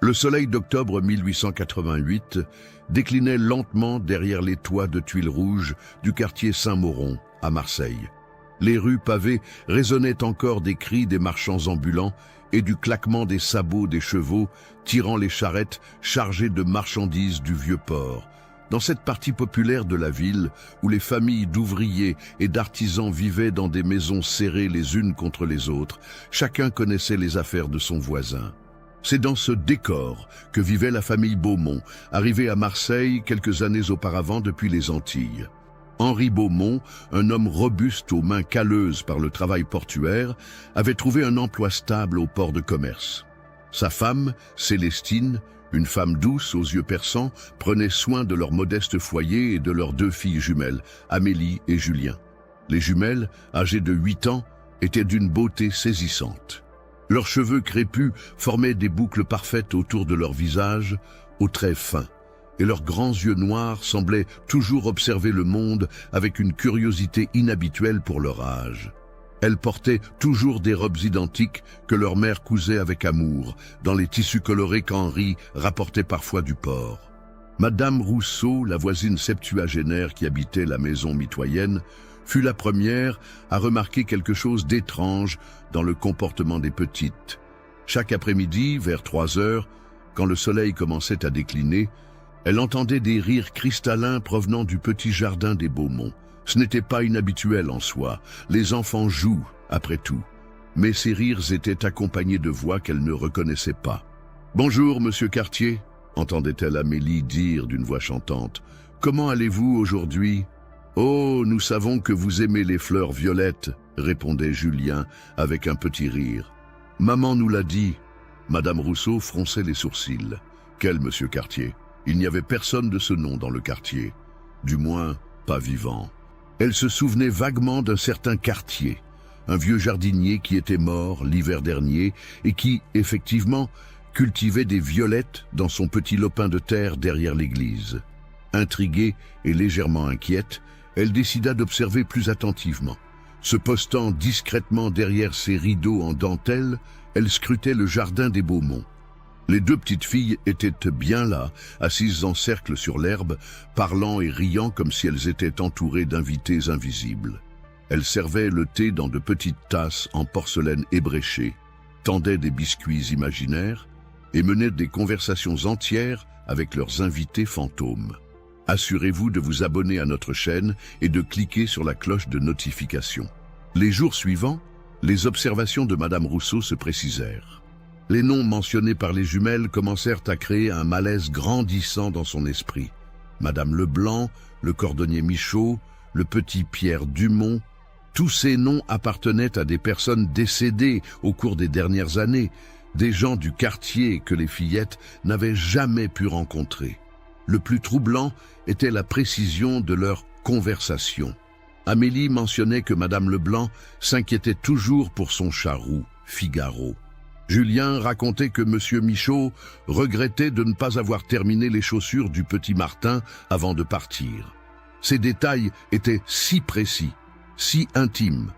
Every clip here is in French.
Le soleil d'octobre 1888 déclinait lentement derrière les toits de tuiles rouges du quartier Saint-Mauron, à Marseille. Les rues pavées résonnaient encore des cris des marchands ambulants et du claquement des sabots des chevaux tirant les charrettes chargées de marchandises du vieux port. Dans cette partie populaire de la ville, où les familles d'ouvriers et d'artisans vivaient dans des maisons serrées les unes contre les autres, chacun connaissait les affaires de son voisin. C'est dans ce décor que vivait la famille Beaumont, arrivée à Marseille quelques années auparavant depuis les Antilles. Henri Beaumont, un homme robuste aux mains calleuses par le travail portuaire, avait trouvé un emploi stable au port de commerce. Sa femme, Célestine, une femme douce aux yeux perçants, prenait soin de leur modeste foyer et de leurs 2 filles jumelles, Amélie et Julien. Les jumelles, âgées de 8 ans, étaient d'une beauté saisissante. Leurs cheveux crépus formaient des boucles parfaites autour de leur visage, aux traits fins, et leurs grands yeux noirs semblaient toujours observer le monde avec une curiosité inhabituelle pour leur âge. Elles portaient toujours des robes identiques que leur mère cousait avec amour, dans les tissus colorés qu'Henri rapportait parfois du port. Madame Rousseau, la voisine septuagénaire qui habitait la maison mitoyenne, fut la première à remarquer quelque chose d'étrange dans le comportement des petites. Chaque après-midi, vers 3 heures, quand le soleil commençait à décliner, elle entendait des rires cristallins provenant du petit jardin des Beaumont. Ce n'était pas inhabituel en soi, les enfants jouent, après tout. Mais ces rires étaient accompagnés de voix qu'elle ne reconnaissait pas. « Bonjour, monsieur Cartier », entendait-elle Amélie dire d'une voix chantante. « Comment allez-vous aujourd'hui ?»« Oh, nous savons que vous aimez les fleurs violettes », répondait Julien avec un petit rire. « Maman nous l'a dit. » Madame Rousseau fronçait les sourcils. « Quel monsieur Cartier ? Il n'y avait personne de ce nom dans le quartier. Du moins, pas vivant. » Elle se souvenait vaguement d'un certain Cartier, un vieux jardinier qui était mort l'hiver dernier et qui, effectivement, cultivait des violettes dans son petit lopin de terre derrière l'église. Intriguée et légèrement inquiète, elle décida d'observer plus attentivement. Se postant discrètement derrière ses rideaux en dentelle, elle scrutait le jardin des Beaumont. Les 2 petites filles étaient bien là, assises en cercle sur l'herbe, parlant et riant comme si elles étaient entourées d'invités invisibles. Elles servaient le thé dans de petites tasses en porcelaine ébréchée, tendaient des biscuits imaginaires et menaient des conversations entières avec leurs invités fantômes. Assurez-vous de vous abonner à notre chaîne et de cliquer sur la cloche de notification. Les jours suivants, les observations de Madame Rousseau se précisèrent. Les noms mentionnés par les jumelles commencèrent à créer un malaise grandissant dans son esprit. Madame Leblanc, le cordonnier Michaud, le petit Pierre Dumont, tous ces noms appartenaient à des personnes décédées au cours des dernières années, des gens du quartier que les fillettes n'avaient jamais pu rencontrer. Le plus troublant était la précision de leur conversation. Amélie mentionnait que Madame Leblanc s'inquiétait toujours pour son chat roux, Figaro. Julien racontait que Monsieur Michaud regrettait de ne pas avoir terminé les chaussures du petit Martin avant de partir. Ces détails étaient si précis, si intimes,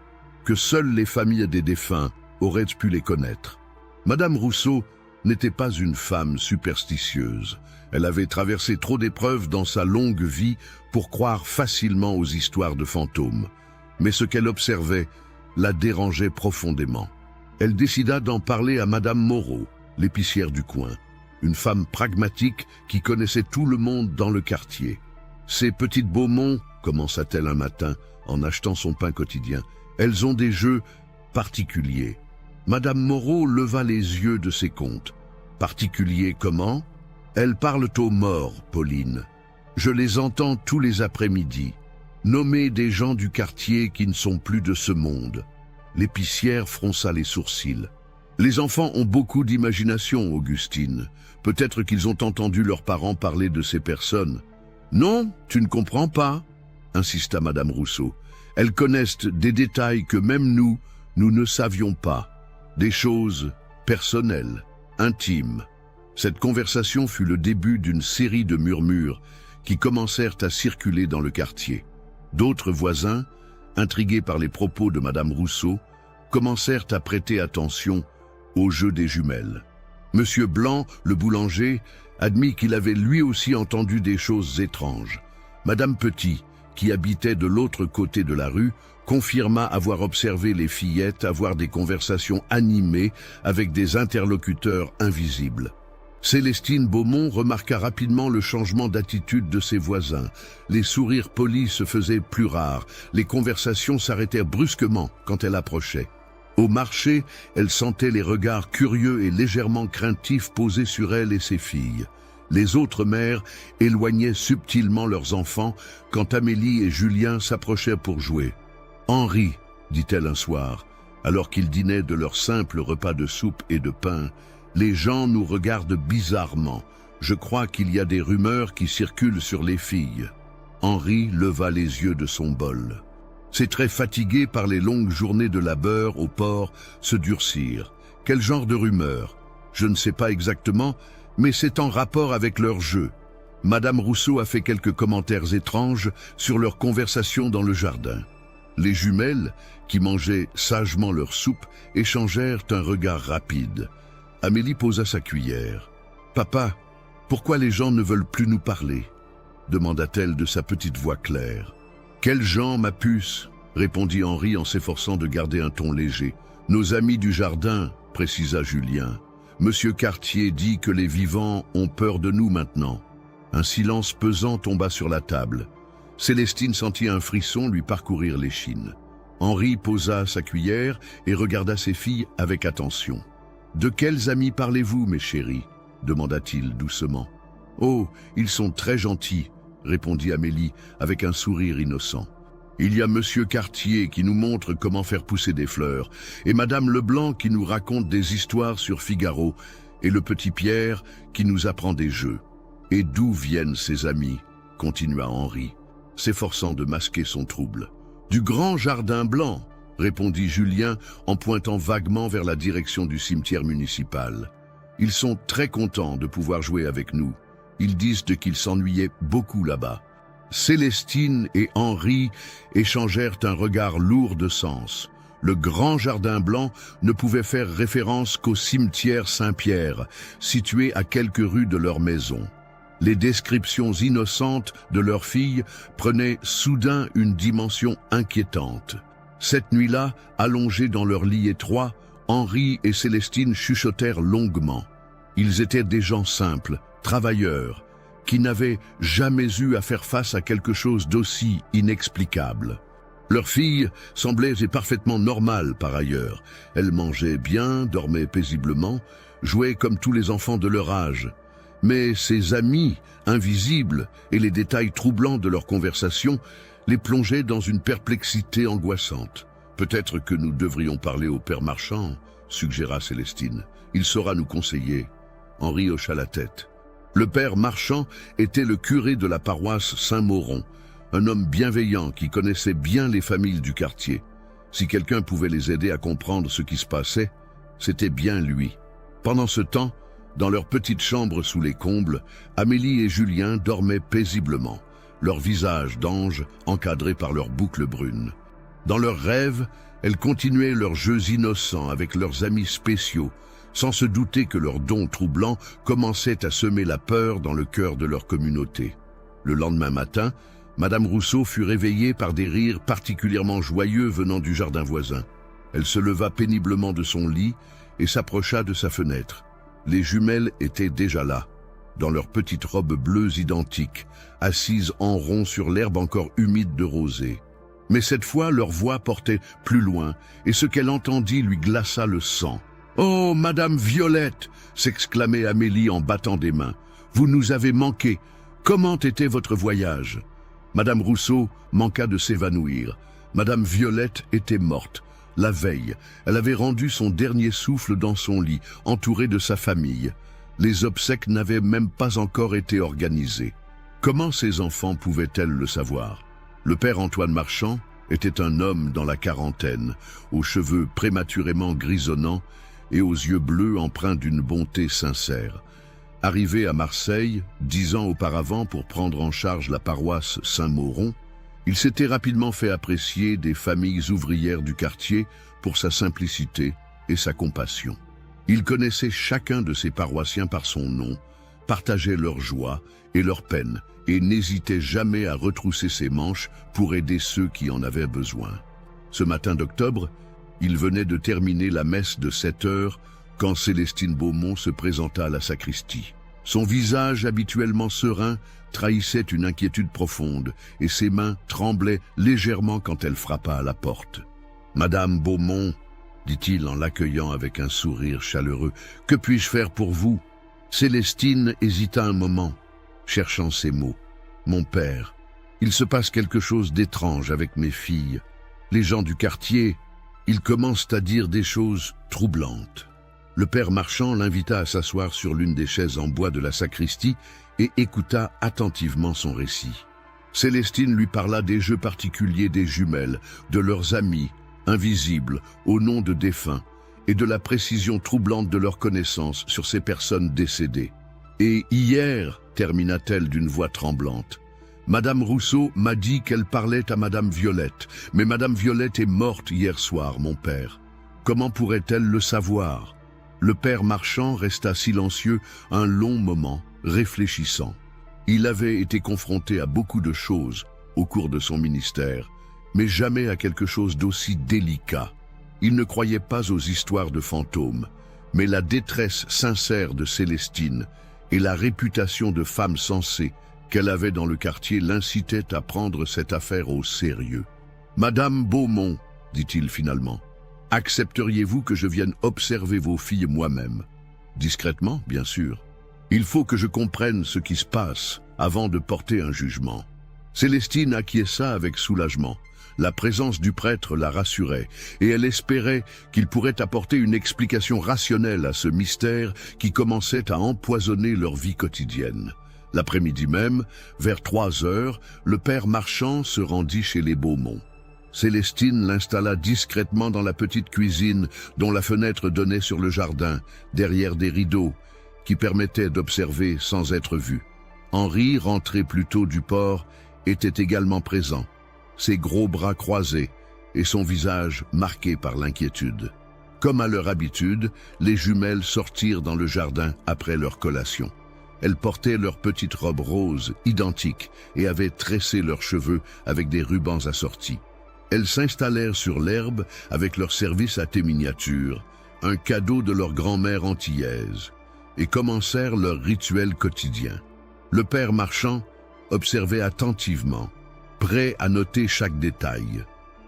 que seules les familles des défunts auraient pu les connaître. Madame Rousseau n'était pas une femme superstitieuse. Elle avait traversé trop d'épreuves dans sa longue vie pour croire facilement aux histoires de fantômes. Mais ce qu'elle observait la dérangeait profondément. Elle décida d'en parler à Madame Moreau, l'épicière du coin, une femme pragmatique qui connaissait tout le monde dans le quartier. « Ces petites Beaumont, commença-t-elle un matin en achetant son pain quotidien, elles ont des jeux particuliers. » Madame Moreau leva les yeux de ses comptes. « Particuliers comment ?»« Elles parlent aux morts, Pauline. Je les entends tous les après-midi. Nommer des gens du quartier qui ne sont plus de ce monde. » L'épicière fronça les sourcils. « Les enfants ont beaucoup d'imagination, Augustine. Peut-être qu'ils ont entendu leurs parents parler de ces personnes. »« Non, tu ne comprends pas, » insista Madame Rousseau. « Elles connaissent des détails que même nous ne savions pas. Des choses personnelles, intimes. » Cette conversation fut le début d'une série de murmures qui commencèrent à circuler dans le quartier. D'autres voisins, intrigués par les propos de Madame Rousseau, commencèrent à prêter attention au jeu des jumelles. Monsieur Blanc, le boulanger, admit qu'il avait lui aussi entendu des choses étranges. Madame Petit, qui habitait de l'autre côté de la rue, confirma avoir observé les fillettes avoir des conversations animées avec des interlocuteurs invisibles. Célestine Beaumont remarqua rapidement le changement d'attitude de ses voisins. Les sourires polis se faisaient plus rares, les conversations s'arrêtèrent brusquement quand elle approchait. Au marché, elle sentait les regards curieux et légèrement craintifs posés sur elle et ses filles. Les autres mères éloignaient subtilement leurs enfants quand Amélie et Julien s'approchèrent pour jouer. « Henri, dit-elle un soir, alors qu'ils dînaient de leur simple repas de soupe et de pain, les gens nous regardent bizarrement. Je crois qu'il y a des rumeurs qui circulent sur les filles. » Henri leva les yeux de son bol. Ses traits fatigués par les longues journées de labeur au port se durcirent. Quel genre de rumeurs? Je ne sais pas exactement, mais c'est en rapport avec leur jeu. Madame Rousseau a fait quelques commentaires étranges sur leur conversation dans le jardin. Les jumelles, qui mangeaient sagement leur soupe, échangèrent un regard rapide. Amélie posa sa cuillère. « Papa, pourquoi les gens ne veulent plus nous parler ?» demanda-t-elle de sa petite voix claire. « Quels gens, ma puce ?» répondit Henri en s'efforçant de garder un ton léger. « Nos amis du jardin, » précisa Julien. « Monsieur Cartier dit que les vivants ont peur de nous maintenant. » Un silence pesant tomba sur la table. Célestine sentit un frisson lui parcourir l'échine. Henri posa sa cuillère et regarda ses filles avec attention. « De quels amis parlez-vous, mes chéris ?» demanda-t-il doucement. « Oh, ils sont très gentils, » répondit Amélie avec un sourire innocent. « Il y a Monsieur Cartier qui nous montre comment faire pousser des fleurs, et Madame Leblanc qui nous raconte des histoires sur Figaro, et le petit Pierre qui nous apprend des jeux. Et d'où viennent ces amis ?» continua Henri, s'efforçant de masquer son trouble. « Du grand jardin blanc !» répondit Julien en pointant vaguement vers la direction du cimetière municipal. « Ils sont très contents de pouvoir jouer avec nous. Ils disent qu'ils s'ennuyaient beaucoup là-bas. » Célestine et Henri échangèrent un regard lourd de sens. Le grand jardin blanc ne pouvait faire référence qu'au cimetière Saint-Pierre, situé à quelques rues de leur maison. Les descriptions innocentes de leurs filles prenaient soudain une dimension inquiétante. Cette nuit-là, allongés dans leur lit étroit, Henri et Célestine chuchotèrent longuement. Ils étaient des gens simples, travailleurs, qui n'avaient jamais eu à faire face à quelque chose d'aussi inexplicable. Leur fille semblait parfaitement normale par ailleurs. Elle mangeait bien, dormait paisiblement, jouait comme tous les enfants de leur âge. Mais ses amis, invisibles, et les détails troublants de leur conversation les plongeaient dans une perplexité angoissante. « Peut-être que nous devrions parler au père Marchand, » suggéra Célestine. « Il saura nous conseiller. » Henri hocha la tête. Le père Marchand était le curé de la paroisse Saint-Mauron, un homme bienveillant qui connaissait bien les familles du quartier. Si quelqu'un pouvait les aider à comprendre ce qui se passait, c'était bien lui. Pendant ce temps, dans leur petite chambre sous les combles, Amélie et Julien dormaient paisiblement, leurs visages d'anges encadrés par leurs boucles brunes. Dans leurs rêves, elles continuaient leurs jeux innocents avec leurs amis spéciaux, sans se douter que leurs dons troublants commençaient à semer la peur dans le cœur de leur communauté. Le lendemain matin, Madame Rousseau fut réveillée par des rires particulièrement joyeux venant du jardin voisin. Elle se leva péniblement de son lit et s'approcha de sa fenêtre. Les jumelles étaient déjà là, dans leurs petites robes bleues identiques, assises en rond sur l'herbe encore humide de rosée. Mais cette fois, leur voix portait plus loin, et ce qu'elle entendit lui glaça le sang. « Oh, Madame Violette !» s'exclamait Amélie en battant des mains. « Vous nous avez manqué. Comment était votre voyage ?» Madame Rousseau manqua de s'évanouir. Madame Violette était morte. La veille, elle avait rendu son dernier souffle dans son lit, entourée de sa famille. Les obsèques n'avaient même pas encore été organisées. Comment ses enfants pouvaient-elles le savoir? Le père Antoine Marchand était un homme dans la quarantaine, aux cheveux prématurément grisonnants et aux yeux bleus empreints d'une bonté sincère. Arrivé à Marseille, 10 ans auparavant pour prendre en charge la paroisse Saint-Mauron, il s'était rapidement fait apprécier des familles ouvrières du quartier pour sa simplicité et sa compassion. Il connaissait chacun de ses paroissiens par son nom, partageait leur joie et leur peine et n'hésitait jamais à retrousser ses manches pour aider ceux qui en avaient besoin. Ce matin d'octobre, il venait de terminer la messe de 7 heures quand Célestine Beaumont se présenta à la sacristie. Son visage habituellement serein trahissait une inquiétude profonde et ses mains tremblaient légèrement quand elle frappa à la porte. « Madame Beaumont, dit-il en l'accueillant avec un sourire chaleureux, que puis-je faire pour vous ?» Célestine hésita un moment, cherchant ses mots. « Mon père, il se passe quelque chose d'étrange avec mes filles. Les gens du quartier, ils commencent à dire des choses troublantes. » Le père Marchand l'invita à s'asseoir sur l'une des chaises en bois de la sacristie et écouta attentivement son récit. Célestine lui parla des jeux particuliers des jumelles, de leurs amis, invisibles, au nom de défunts, et de la précision troublante de leurs connaissances sur ces personnes décédées. « Et hier, termina-t-elle d'une voix tremblante, Madame Rousseau m'a dit qu'elle parlait à Madame Violette, mais Madame Violette est morte hier soir, mon père. Comment pourrait-elle le savoir ?» Le père Marchand resta silencieux un long moment, réfléchissant. Il avait été confronté à beaucoup de choses au cours de son ministère, mais jamais à quelque chose d'aussi délicat. Il ne croyait pas aux histoires de fantômes, mais la détresse sincère de Célestine et la réputation de femme sensée qu'elle avait dans le quartier l'incitaient à prendre cette affaire au sérieux. « Madame Beaumont, dit-il finalement, accepteriez-vous que je vienne observer vos filles moi-même? Discrètement, bien sûr. Il faut que je comprenne ce qui se passe avant de porter un jugement. » Célestine acquiesça avec soulagement. La présence du prêtre la rassurait, et elle espérait qu'il pourrait apporter une explication rationnelle à ce mystère qui commençait à empoisonner leur vie quotidienne. L'après-midi même, vers 3 heures, le père Marchand se rendit chez les Beaumont. Célestine l'installa discrètement dans la petite cuisine dont la fenêtre donnait sur le jardin, derrière des rideaux, qui permettaient d'observer sans être vue. Henri, rentré plus tôt du port, était également présent, ses gros bras croisés et son visage marqué par l'inquiétude. Comme à leur habitude, les jumelles sortirent dans le jardin après leur collation. Elles portaient leurs petites robes roses, identiques, et avaient tressé leurs cheveux avec des rubans assortis. Elles s'installèrent sur l'herbe avec leur service à thé miniature, un cadeau de leur grand-mère antillaise, et commencèrent leur rituel quotidien. Le père Marchand observait attentivement, prêt à noter chaque détail.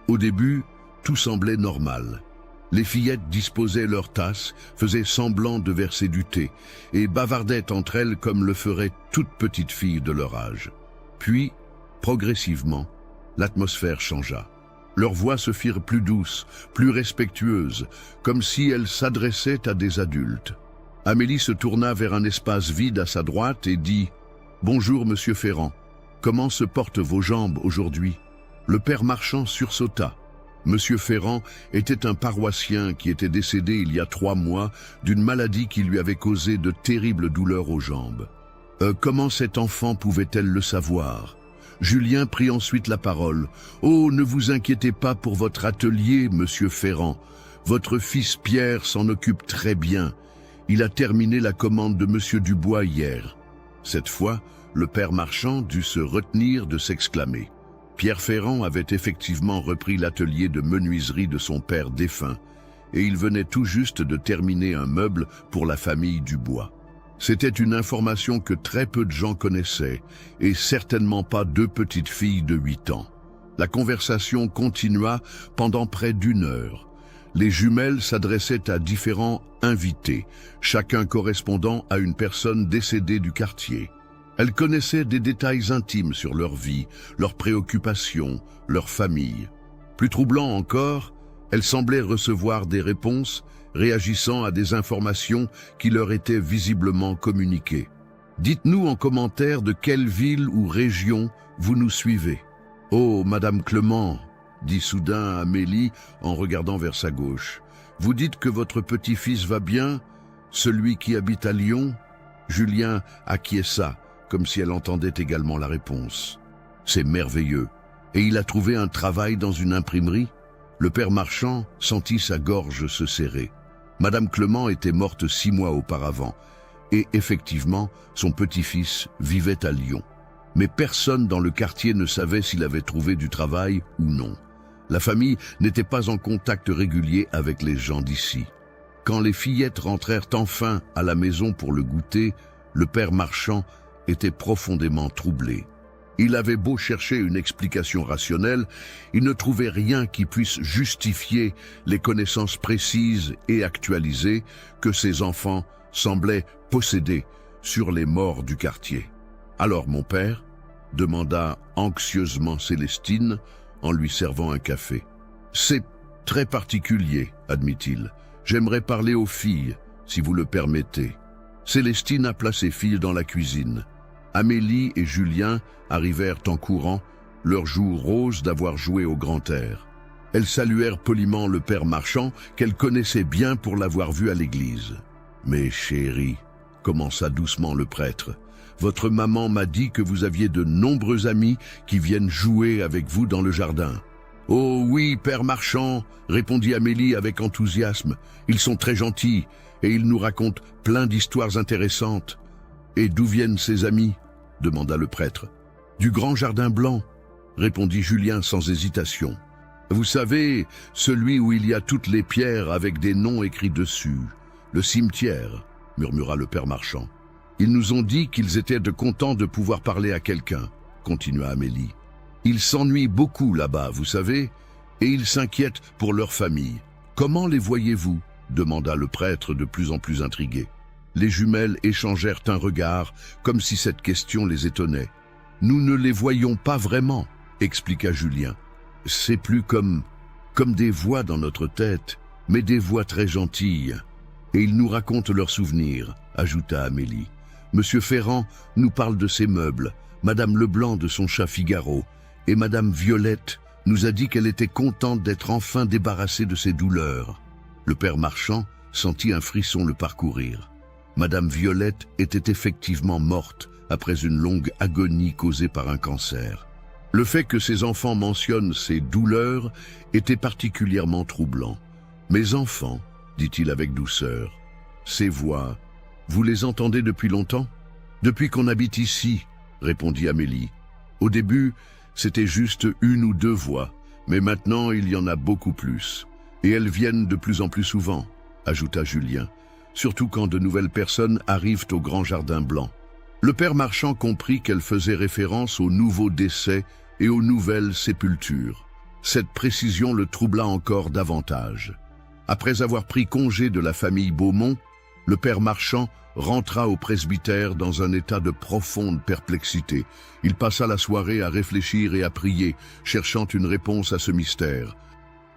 Au début, tout semblait normal. Les fillettes disposaient leurs tasses, faisaient semblant de verser du thé, et bavardaient entre elles comme le feraient toutes petites filles de leur âge. Puis, progressivement, l'atmosphère changea. Leurs voix se firent plus douces, plus respectueuses, comme si elles s'adressaient à des adultes. Amélie se tourna vers un espace vide à sa droite et dit « Bonjour, monsieur Ferrand. Comment se portent vos jambes aujourd'hui ?» Le père Marchand sursauta. Monsieur Ferrand était un paroissien qui était décédé il y a 3 mois d'une maladie qui lui avait causé de terribles douleurs aux jambes. Comment cet enfant pouvait-elle le savoir ? Julien prit ensuite la parole. « Oh, ne vous inquiétez pas pour votre atelier, monsieur Ferrand. Votre fils Pierre s'en occupe très bien. Il a terminé la commande de monsieur Dubois hier. » Cette fois, le père Marchand dut se retenir de s'exclamer. Pierre Ferrand avait effectivement repris l'atelier de menuiserie de son père défunt, et il venait tout juste de terminer un meuble pour la famille Dubois. C'était une information que très peu de gens connaissaient, et certainement pas 2 petites filles de 8 ans. La conversation continua pendant près d'1 heure. Les jumelles s'adressaient à différents invités, chacun correspondant à une personne décédée du quartier. Elles connaissaient des détails intimes sur leur vie, leurs préoccupations, leur famille. Plus troublant encore, elles semblaient recevoir des réponses réagissant à des informations qui leur étaient visiblement communiquées. Dites-nous en commentaire de quelle ville ou région vous nous suivez. « Oh, Madame Clement !» dit soudain Amélie en regardant vers sa gauche. « Vous dites que votre petit-fils va bien, celui qui habite à Lyon ?» Julien acquiesça, comme si elle entendait également la réponse. « C'est merveilleux. Et il a trouvé un travail dans une imprimerie ?» Le père Marchand sentit sa gorge se serrer. « Madame Clement était morte 6 mois auparavant, et effectivement, son petit-fils vivait à Lyon. Mais personne dans le quartier ne savait s'il avait trouvé du travail ou non. La famille n'était pas en contact régulier avec les gens d'ici. Quand les fillettes rentrèrent enfin à la maison pour le goûter, le père Marchand était profondément troublé. Il avait beau chercher une explication rationnelle, il ne trouvait rien qui puisse justifier les connaissances précises et actualisées que ses enfants semblaient posséder sur les morts du quartier. « Alors, mon père ?» demanda anxieusement Célestine en lui servant un café. « C'est très particulier, admit-il. J'aimerais parler aux filles, si vous le permettez. » Célestine appela ses filles dans la cuisine. Amélie et Julien arrivèrent en courant, leurs joues roses d'avoir joué au grand air. Elles saluèrent poliment le père Marchand, qu'elles connaissaient bien pour l'avoir vu à l'église. « Mais chérie, » commença doucement le prêtre, « votre maman m'a dit que vous aviez de nombreux amis qui viennent jouer avec vous dans le jardin. »« Oh oui, père Marchand, » répondit Amélie avec enthousiasme, « ils sont très gentils et ils nous racontent plein d'histoires intéressantes. »« Et d'où viennent ces amis ?» demanda le prêtre. « Du grand jardin blanc, » répondit Julien sans hésitation. « Vous savez, celui où il y a toutes les pierres avec des noms écrits dessus. Le cimetière, » murmura le père Marchand. « Ils nous ont dit qu'ils étaient contents de pouvoir parler à quelqu'un, » continua Amélie. « Ils s'ennuient beaucoup là-bas, vous savez, et ils s'inquiètent pour leur famille. Comment les voyez-vous » demanda le prêtre de plus en plus intrigué. Les jumelles échangèrent un regard, comme si cette question les étonnait. « Nous ne les voyons pas vraiment, » expliqua Julien. « C'est plus comme des voix dans notre tête, mais des voix très gentilles. Et ils nous racontent leurs souvenirs, » ajouta Amélie. « Monsieur Ferrand nous parle de ses meubles, Madame Leblanc de son chat Figaro, et Madame Violette nous a dit qu'elle était contente d'être enfin débarrassée de ses douleurs. » Le père Marchand sentit un frisson le parcourir. Madame Violette était effectivement morte après une longue agonie causée par un cancer. Le fait que ses enfants mentionnent ces douleurs était particulièrement troublant. « Mes enfants, » dit-il avec douceur, « ces voix, vous les entendez depuis longtemps ?»« Depuis qu'on habite ici, » répondit Amélie. « Au début, c'était juste 1 ou 2 voix, mais maintenant il y en a beaucoup plus. Et elles viennent de plus en plus souvent, » ajouta Julien, « surtout quand de nouvelles personnes arrivent au grand jardin blanc. » Le père Marchand comprit qu'elle faisait référence aux nouveaux décès et aux nouvelles sépultures. Cette précision le troubla encore davantage. Après avoir pris congé de la famille Beaumont, le père Marchand rentra au presbytère dans un état de profonde perplexité. Il passa la soirée à réfléchir et à prier, cherchant une réponse à ce mystère.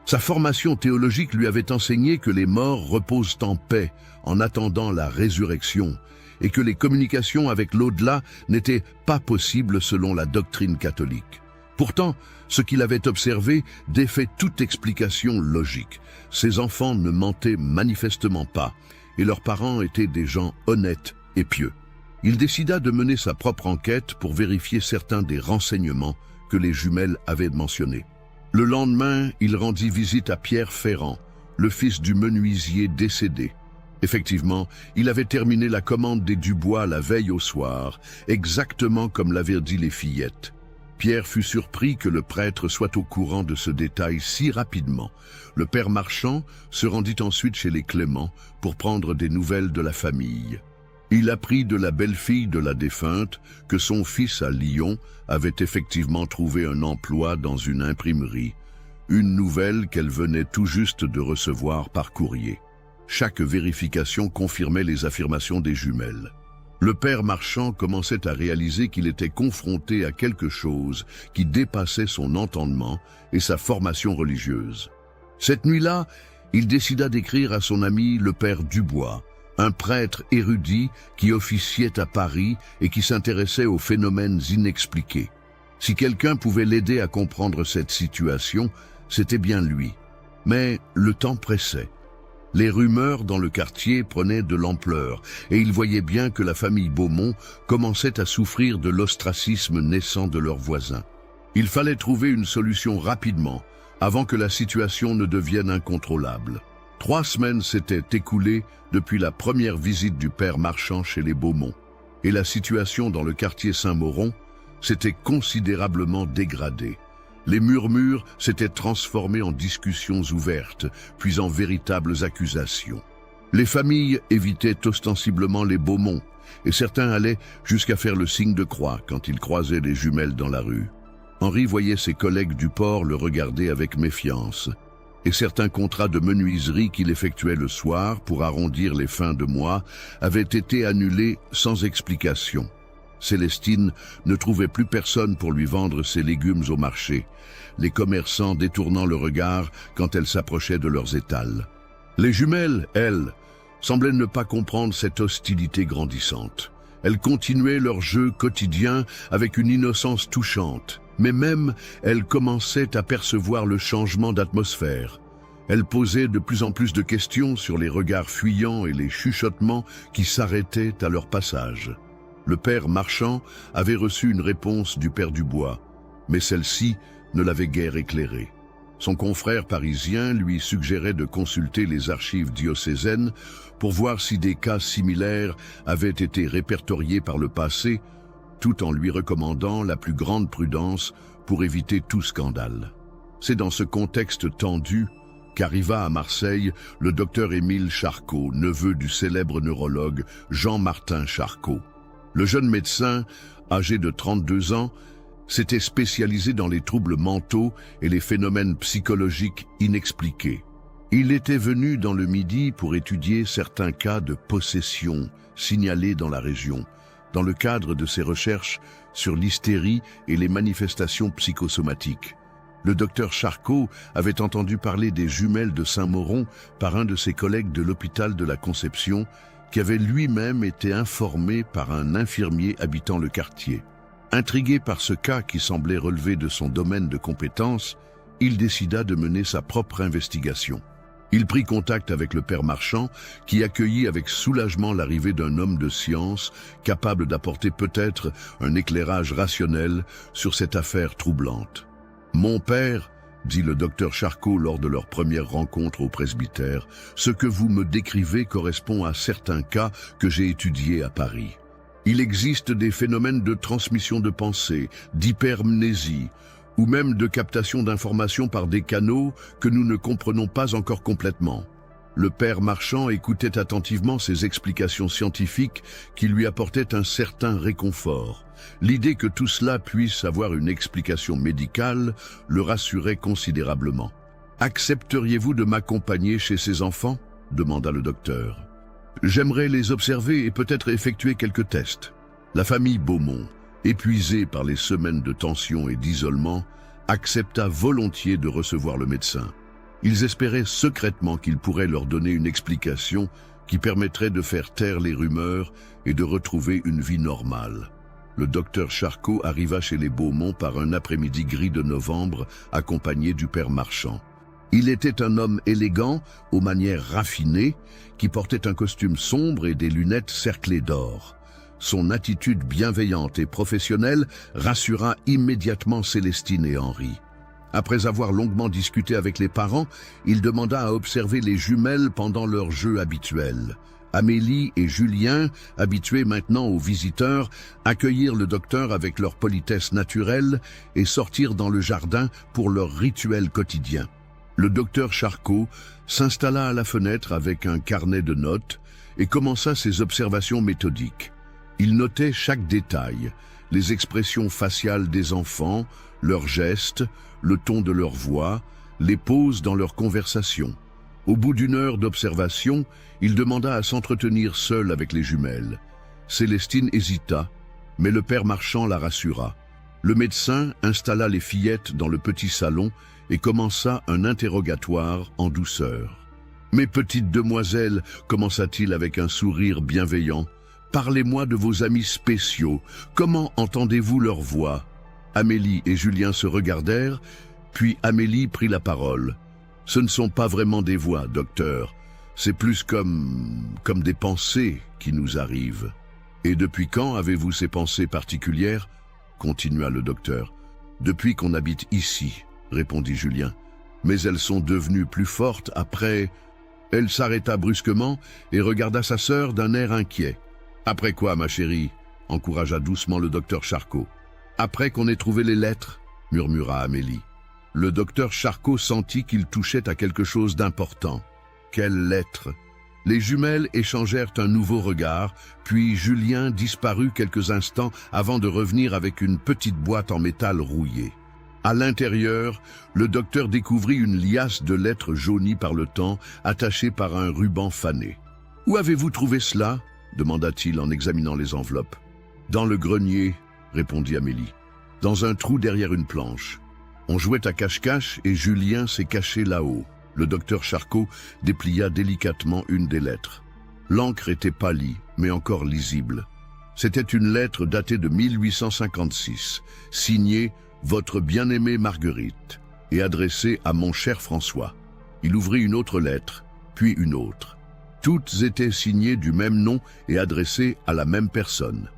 Sa formation théologique lui avait enseigné que les morts reposent en paix en attendant la résurrection et que les communications avec l'au-delà n'étaient pas possibles selon la doctrine catholique. Pourtant, ce qu'il avait observé défait toute explication logique. Ses enfants ne mentaient manifestement pas et leurs parents étaient des gens honnêtes et pieux. Il décida de mener sa propre enquête pour vérifier certains des renseignements que les jumelles avaient mentionnés. Le lendemain, il rendit visite à Pierre Ferrand, le fils du menuisier décédé. Effectivement, il avait terminé la commande des Dubois la veille au soir, exactement comme l'avaient dit les fillettes. Pierre fut surpris que le prêtre soit au courant de ce détail si rapidement. Le père Marchand se rendit ensuite chez les Clément pour prendre des nouvelles de la famille. Il apprit de la belle-fille de la défunte que son fils à Lyon avait effectivement trouvé un emploi dans une imprimerie, une nouvelle qu'elle venait tout juste de recevoir par courrier. Chaque vérification confirmait les affirmations des jumelles. Le père Marchand commençait à réaliser qu'il était confronté à quelque chose qui dépassait son entendement et sa formation religieuse. Cette nuit-là, il décida d'écrire à son ami le père Dubois, un prêtre érudit qui officiait à Paris et qui s'intéressait aux phénomènes inexpliqués. Si quelqu'un pouvait l'aider à comprendre cette situation, c'était bien lui. Mais le temps pressait. Les rumeurs dans le quartier prenaient de l'ampleur et il voyait bien que la famille Beaumont commençait à souffrir de l'ostracisme naissant de leurs voisins. Il fallait trouver une solution rapidement, avant que la situation ne devienne incontrôlable. 3 semaines s'étaient écoulées depuis la première visite du père Marchand chez les Beaumont, et la situation dans le quartier Saint-Mauron s'était considérablement dégradée. Les murmures s'étaient transformés en discussions ouvertes, puis en véritables accusations. Les familles évitaient ostensiblement les Beaumont, et certains allaient jusqu'à faire le signe de croix quand ils croisaient les jumelles dans la rue. Henri voyait ses collègues du port le regarder avec méfiance, et certains contrats de menuiserie qu'il effectuait le soir pour arrondir les fins de mois avaient été annulés sans explication. Célestine ne trouvait plus personne pour lui vendre ses légumes au marché, les commerçants détournant le regard quand elle s'approchait de leurs étals. Les jumelles, elles, semblaient ne pas comprendre cette hostilité grandissante. Elles continuaient leur jeu quotidien avec une innocence touchante, mais même elles commençaient à percevoir le changement d'atmosphère. Elles posaient de plus en plus de questions sur les regards fuyants et les chuchotements qui s'arrêtaient à leur passage. Le père Marchand avait reçu une réponse du père Dubois, mais celle-ci ne l'avait guère éclairé. Son confrère parisien lui suggérait de consulter les archives diocésaines pour voir si des cas similaires avaient été répertoriés par le passé, tout en lui recommandant la plus grande prudence pour éviter tout scandale. C'est dans ce contexte tendu qu'arriva à Marseille le docteur Émile Charcot, neveu du célèbre neurologue Jean-Martin Charcot. Le jeune médecin, âgé de 32 ans, s'était spécialisé dans les troubles mentaux et les phénomènes psychologiques inexpliqués. Il était venu dans le Midi pour étudier certains cas de possession signalés dans la région, dans le cadre de ses recherches sur l'hystérie et les manifestations psychosomatiques. Le docteur Charcot avait entendu parler des jumelles de Saint-Mauron par un de ses collègues de l'hôpital de la Conception, qui avait lui-même été informé par un infirmier habitant le quartier. Intrigué par ce cas qui semblait relever de son domaine de compétence, il décida de mener sa propre investigation. Il prit contact avec le père Marchand, qui accueillit avec soulagement l'arrivée d'un homme de science capable d'apporter peut-être un éclairage rationnel sur cette affaire troublante. « Mon père, » dit le docteur Charcot lors de leur première rencontre au presbytère, « ce que vous me décrivez correspond à certains cas que j'ai étudiés à Paris. Il existe des phénomènes de transmission de pensée, d'hypermnésie, ou même de captation d'informations par des canaux que nous ne comprenons pas encore complètement. » Le père Marchand écoutait attentivement ces explications scientifiques qui lui apportaient un certain réconfort. L'idée que tout cela puisse avoir une explication médicale le rassurait considérablement. « Accepteriez-vous de m'accompagner chez ces enfants ?» demanda le docteur. « J'aimerais les observer et peut-être effectuer quelques tests. » La famille Beaumont, épuisée par les semaines de tension et d'isolement, accepta volontiers de recevoir le médecin. Ils espéraient secrètement qu'il pourrait leur donner une explication qui permettrait de faire taire les rumeurs et de retrouver une vie normale. Le docteur Charcot arriva chez les Beaumont par un après-midi gris de novembre, accompagné du père Marchand. Il était un homme élégant, aux manières raffinées, qui portait un costume sombre et des lunettes cerclées d'or. Son attitude bienveillante et professionnelle rassura immédiatement Célestine et Henri. Après avoir longuement discuté avec les parents, il demanda à observer les jumelles pendant leur jeu habituel. Amélie et Julien, habitués maintenant aux visiteurs, accueillirent le docteur avec leur politesse naturelle et sortirent dans le jardin pour leur rituel quotidien. Le docteur Charcot s'installa à la fenêtre avec un carnet de notes et commença ses observations méthodiques. Il notait chaque détail, les expressions faciales des enfants, leurs gestes, le ton de leur voix, les pauses dans leur conversation. Au bout d'une heure d'observation, il demanda à s'entretenir seul avec les jumelles. Célestine hésita, mais le père Marchand la rassura. Le médecin installa les fillettes dans le petit salon et commença un interrogatoire en douceur. « Mes petites demoiselles, commença-t-il avec un sourire bienveillant, parlez-moi de vos amis spéciaux. Comment entendez-vous leur voix ?» Amélie et Julien se regardèrent, puis Amélie prit la parole. « Ce ne sont pas vraiment des voix, docteur. C'est plus comme des pensées qui nous arrivent. »« Et depuis quand avez-vous ces pensées particulières ?» continua le docteur. « Depuis qu'on habite ici, » répondit Julien. « Mais elles sont devenues plus fortes après... » Elle s'arrêta brusquement et regarda sa sœur d'un air inquiet. « Après quoi, ma chérie ?» encouragea doucement le docteur Charcot. « Après qu'on ait trouvé les lettres ?» murmura Amélie. Le docteur Charcot sentit qu'il touchait à quelque chose d'important. Quelles lettres? Les jumelles échangèrent un nouveau regard, puis Julien disparut quelques instants avant de revenir avec une petite boîte en métal rouillé. À l'intérieur, le docteur découvrit une liasse de lettres jaunies par le temps, attachées par un ruban fané. « Où avez-vous trouvé cela ?» demanda-t-il en examinant les enveloppes. « Dans le grenier, » répondit Amélie. « Dans un trou derrière une planche. On jouait à cache-cache et Julien s'est caché là-haut. » Le docteur Charcot déplia délicatement une des lettres. L'encre était pâlie, mais encore lisible. C'était une lettre datée de 1856, signée « Votre bien-aimée Marguerite » et adressée à mon cher François. Il ouvrit une autre lettre, puis une autre. Toutes étaient signées du même nom et adressées à la même personne.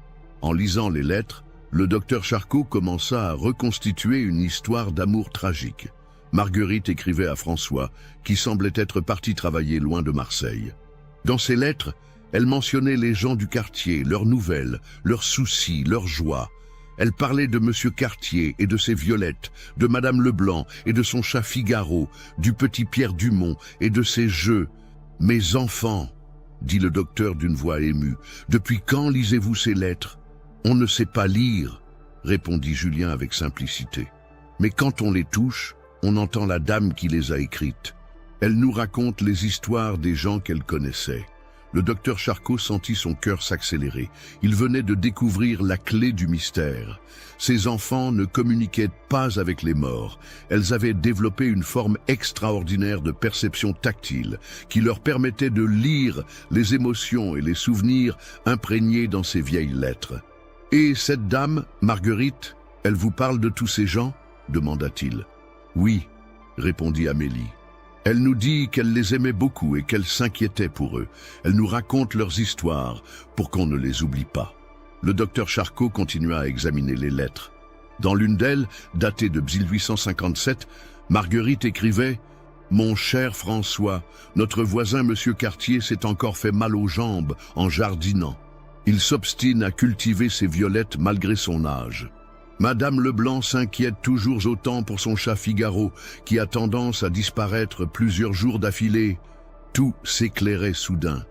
En lisant les lettres, le docteur Charcot commença à reconstituer une histoire d'amour tragique. Marguerite écrivait à François, qui semblait être parti travailler loin de Marseille. Dans ses lettres, elle mentionnait les gens du quartier, leurs nouvelles, leurs soucis, leurs joies. Elle parlait de Monsieur Cartier et de ses violettes, de Madame Leblanc et de son chat Figaro, du petit Pierre Dumont et de ses jeux. « Mes enfants, » dit le docteur d'une voix émue, « depuis quand lisez-vous ces lettres ?»« On ne sait pas lire, » répondit Julien avec simplicité. « Mais quand on les touche, on entend la dame qui les a écrites. Elle nous raconte les histoires des gens qu'elle connaissait. » Le docteur Charcot sentit son cœur s'accélérer. Il venait de découvrir la clé du mystère. Ces enfants ne communiquaient pas avec les morts. Elles avaient développé une forme extraordinaire de perception tactile qui leur permettait de lire les émotions et les souvenirs imprégnés dans ces vieilles lettres. « Et cette dame, Marguerite, elle vous parle de tous ces gens ?» demanda-t-il. « Oui, » répondit Amélie. « Elle nous dit qu'elle les aimait beaucoup et qu'elle s'inquiétait pour eux. Elle nous raconte leurs histoires pour qu'on ne les oublie pas. » Le docteur Charcot continua à examiner les lettres. Dans l'une d'elles, datée de 1857, Marguerite écrivait « Mon cher François, notre voisin Monsieur Cartier s'est encore fait mal aux jambes en jardinant. Il s'obstine à cultiver ses violettes malgré son âge. Madame Leblanc s'inquiète toujours autant pour son chat Figaro, qui a tendance à disparaître plusieurs jours d'affilée. » Tout s'éclairait soudain.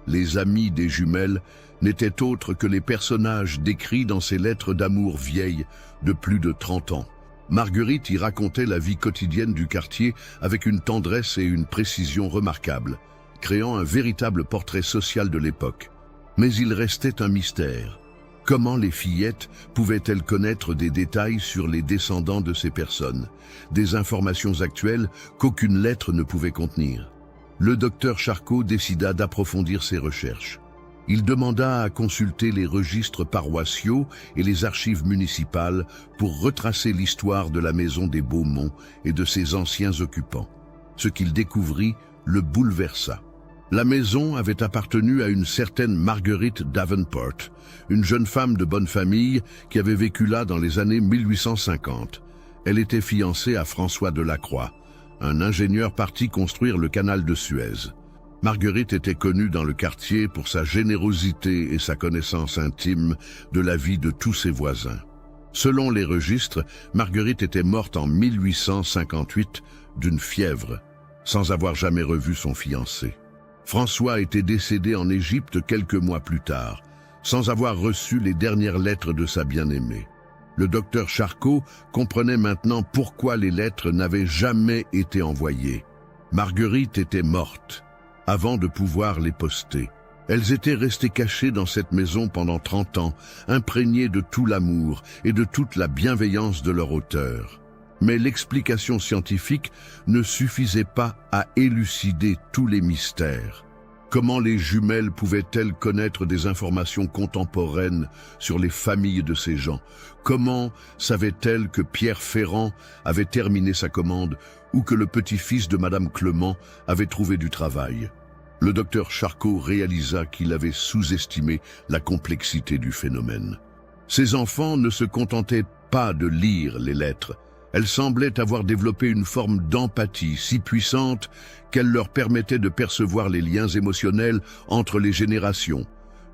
Les amis des jumelles n'étaient autres que les personnages décrits dans ces lettres d'amour vieilles de plus de 30 ans. Marguerite y racontait la vie quotidienne du quartier avec une tendresse et une précision remarquables, créant un véritable portrait social de l'époque. Mais il restait un mystère. Comment les fillettes pouvaient-elles connaître des détails sur les descendants de ces personnes, des informations actuelles qu'aucune lettre ne pouvait contenir? Le docteur Charcot décida d'approfondir ses recherches. Il demanda à consulter les registres paroissiaux et les archives municipales pour retracer l'histoire de la maison des Beaumont et de ses anciens occupants. Ce qu'il découvrit le bouleversa. La maison avait appartenu à une certaine Marguerite Davenport, une jeune femme de bonne famille qui avait vécu là dans les années 1850. Elle était fiancée à François Delacroix, un ingénieur parti construire le canal de Suez. Marguerite était connue dans le quartier pour sa générosité et sa connaissance intime de la vie de tous ses voisins. Selon les registres, Marguerite était morte en 1858 d'une fièvre, sans avoir jamais revu son fiancé. François était décédé en Égypte quelques mois plus tard, sans avoir reçu les dernières lettres de sa bien-aimée. Le docteur Charcot comprenait maintenant pourquoi les lettres n'avaient jamais été envoyées. Marguerite était morte, avant de pouvoir les poster. Elles étaient restées cachées dans cette maison pendant 30 ans, imprégnées de tout l'amour et de toute la bienveillance de leur auteur. Mais l'explication scientifique ne suffisait pas à élucider tous les mystères. Comment les jumelles pouvaient-elles connaître des informations contemporaines sur les familles de ces gens? Comment savaient-elles que Pierre Ferrand avait terminé sa commande ou que le petit-fils de Madame Clement avait trouvé du travail? Le docteur Charcot réalisa qu'il avait sous-estimé la complexité du phénomène. Ces enfants ne se contentaient pas de lire les lettres. Elles semblaient avoir développé une forme d'empathie si puissante qu'elle leur permettait de percevoir les liens émotionnels entre les générations,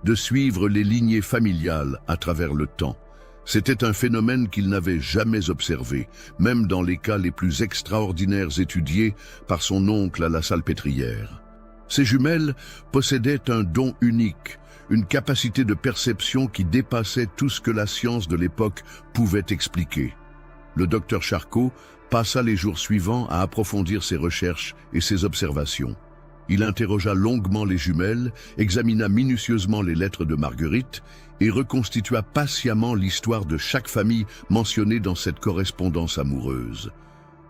de suivre les lignées familiales à travers le temps. C'était un phénomène qu'ils n'avaient jamais observé, même dans les cas les plus extraordinaires étudiés par son oncle à la Salpêtrière. Ces jumelles possédaient un don unique, une capacité de perception qui dépassait tout ce que la science de l'époque pouvait expliquer. Le docteur Charcot passa les jours suivants à approfondir ses recherches et ses observations. Il interrogea longuement les jumelles, examina minutieusement les lettres de Marguerite et reconstitua patiemment l'histoire de chaque famille mentionnée dans cette correspondance amoureuse.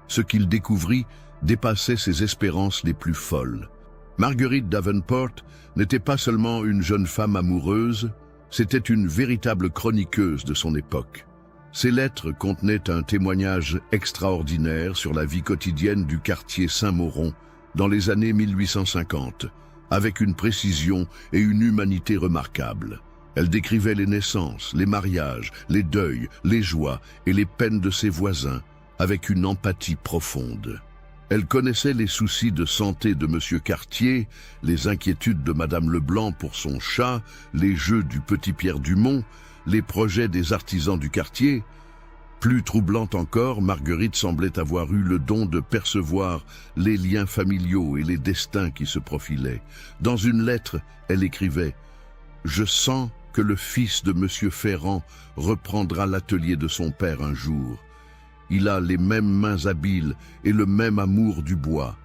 Ce qu'il découvrit dépassait ses espérances les plus folles. Marguerite Davenport n'était pas seulement une jeune femme amoureuse, c'était une véritable chroniqueuse de son époque. Ces lettres contenaient un témoignage extraordinaire sur la vie quotidienne du quartier Saint-Mauron dans les années 1850, avec une précision et une humanité remarquables. Elle décrivait les naissances, les mariages, les deuils, les joies et les peines de ses voisins, avec une empathie profonde. Elle connaissait les soucis de santé de M. Cartier, les inquiétudes de Mme Leblanc pour son chat, les jeux du petit Pierre Dumont, les projets des artisans du quartier. Plus troublante encore, Marguerite semblait avoir eu le don de percevoir les liens familiaux et les destins qui se profilaient. Dans une lettre, elle écrivait « Je sens que le fils de M. Ferrand reprendra l'atelier de son père un jour. Il a les mêmes mains habiles et le même amour du bois. »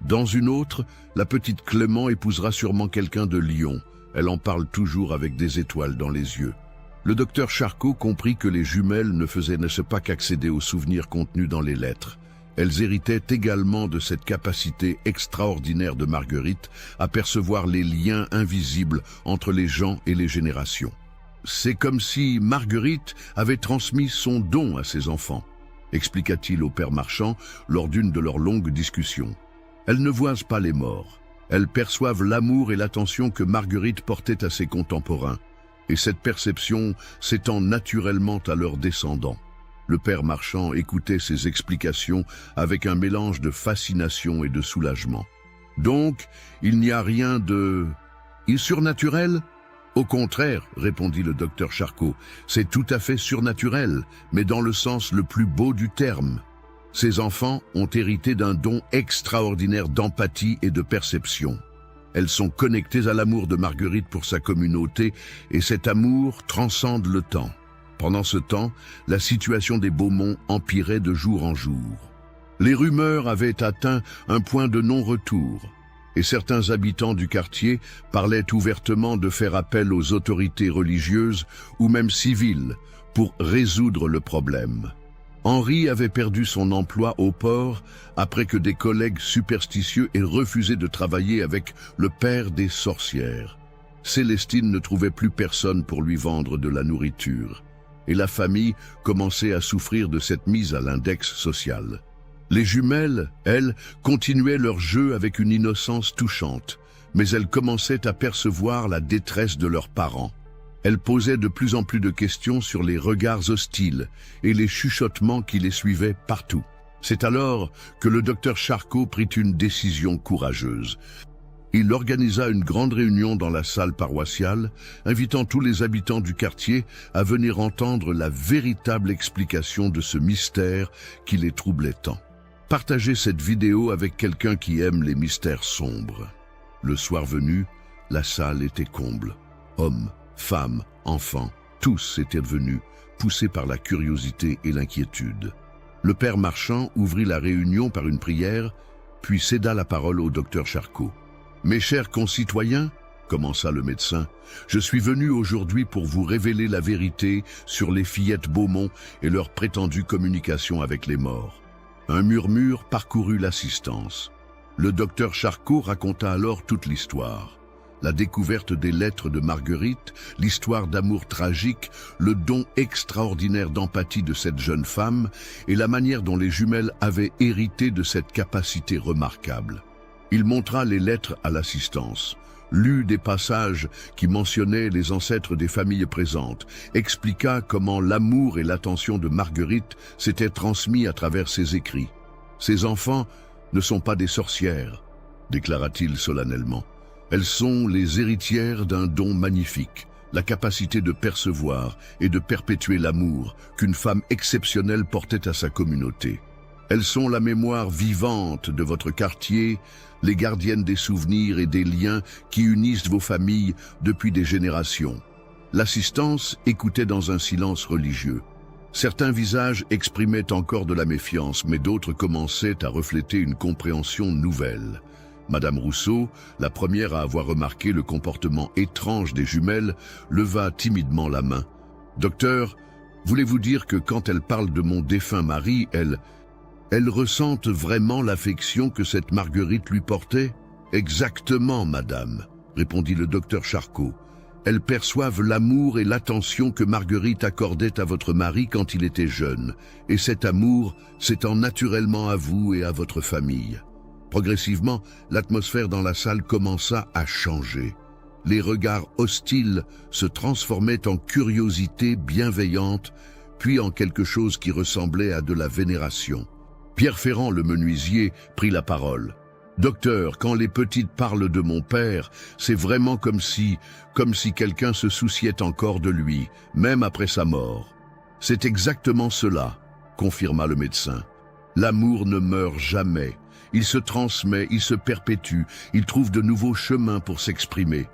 Dans une autre, la petite Clément épousera sûrement quelqu'un de Lyon. Elle en parle toujours avec des étoiles dans les yeux. Le docteur Charcot comprit que les jumelles ne faisaient pas qu'accéder aux souvenirs contenus dans les lettres. Elles héritaient également de cette capacité extraordinaire de Marguerite à percevoir les liens invisibles entre les gens et les générations. C'est comme si Marguerite avait transmis son don à ses enfants, expliqua-t-il au père Marchand lors d'une de leurs longues discussions. Elles ne voient pas les morts. Elles perçoivent l'amour et l'attention que Marguerite portait à ses contemporains. Et cette perception s'étend naturellement à leurs descendants. Le père Marchand écoutait ces explications avec un mélange de fascination et de soulagement. Donc, il n'y a rien de surnaturel ? Au contraire, répondit le docteur Charcot, c'est tout à fait surnaturel, mais dans le sens le plus beau du terme. Ces enfants ont hérité d'un don extraordinaire d'empathie et de perception. Elles sont connectées à l'amour de Marguerite pour sa communauté et cet amour transcende le temps. Pendant ce temps, la situation des Beaumont empirait de jour en jour. Les rumeurs avaient atteint un point de non-retour et certains habitants du quartier parlaient ouvertement de faire appel aux autorités religieuses ou même civiles pour résoudre le problème. Henri avait perdu son emploi au port après que des collègues superstitieux aient refusé de travailler avec le père des sorcières. Célestine ne trouvait plus personne pour lui vendre de la nourriture, et la famille commençait à souffrir de cette mise à l'index social. Les jumelles, elles, continuaient leur jeu avec une innocence touchante, mais elles commençaient à percevoir la détresse de leurs parents. Elles posaient de plus en plus de questions sur les regards hostiles et les chuchotements qui les suivaient partout. C'est alors que le docteur Charcot prit une décision courageuse. Il organisa une grande réunion dans la salle paroissiale, invitant tous les habitants du quartier à venir entendre la véritable explication de ce mystère qui les troublait tant. Partagez cette vidéo avec quelqu'un qui aime les mystères sombres. Le soir venu, la salle était comble. Hommes, femmes, enfants, tous étaient venus, poussés par la curiosité et l'inquiétude. Le père Marchand ouvrit la réunion par une prière, puis céda la parole au docteur Charcot. « Mes chers concitoyens, » commença le médecin, « je suis venu aujourd'hui pour vous révéler la vérité sur les fillettes Beaumont et leur prétendue communication avec les morts. » Un murmure parcourut l'assistance. Le docteur Charcot raconta alors toute l'histoire. La découverte des lettres de Marguerite, l'histoire d'amour tragique, le don extraordinaire d'empathie de cette jeune femme et la manière dont les jumelles avaient hérité de cette capacité remarquable. Il montra les lettres à l'assistance. lut des passages qui mentionnaient les ancêtres des familles présentes, expliqua comment l'amour et l'attention de Marguerite s'étaient transmis à travers ses écrits. « Ces enfants ne sont pas des sorcières », déclara-t-il solennellement. « Elles sont les héritières d'un don magnifique, la capacité de percevoir et de perpétuer l'amour qu'une femme exceptionnelle portait à sa communauté. Elles sont la mémoire vivante de votre quartier, les gardiennes des souvenirs et des liens qui unissent vos familles depuis des générations. » L'assistance écoutait dans un silence religieux. Certains visages exprimaient encore de la méfiance, mais d'autres commençaient à refléter une compréhension nouvelle. Madame Rousseau, la première à avoir remarqué le comportement étrange des jumelles, leva timidement la main. « Docteur, voulez-vous dire que quand elle parle de mon défunt mari, elle ressente vraiment l'affection que cette Marguerite lui portait? »« Exactement, madame, » répondit le docteur Charcot. « Elles perçoivent l'amour et l'attention que Marguerite accordait à votre mari quand il était jeune, et cet amour s'étend naturellement à vous et à votre famille. » Progressivement, l'atmosphère dans la salle commença à changer. Les regards hostiles se transformaient en curiosité bienveillante, puis en quelque chose qui ressemblait à de la vénération. Pierre Ferrand, le menuisier, prit la parole. « Docteur, quand les petites parlent de mon père, c'est vraiment comme si quelqu'un se souciait encore de lui, même après sa mort. »« C'est exactement cela, » confirma le médecin. « L'amour ne meurt jamais. Il se transmet, il se perpétue, il trouve de nouveaux chemins pour s'exprimer.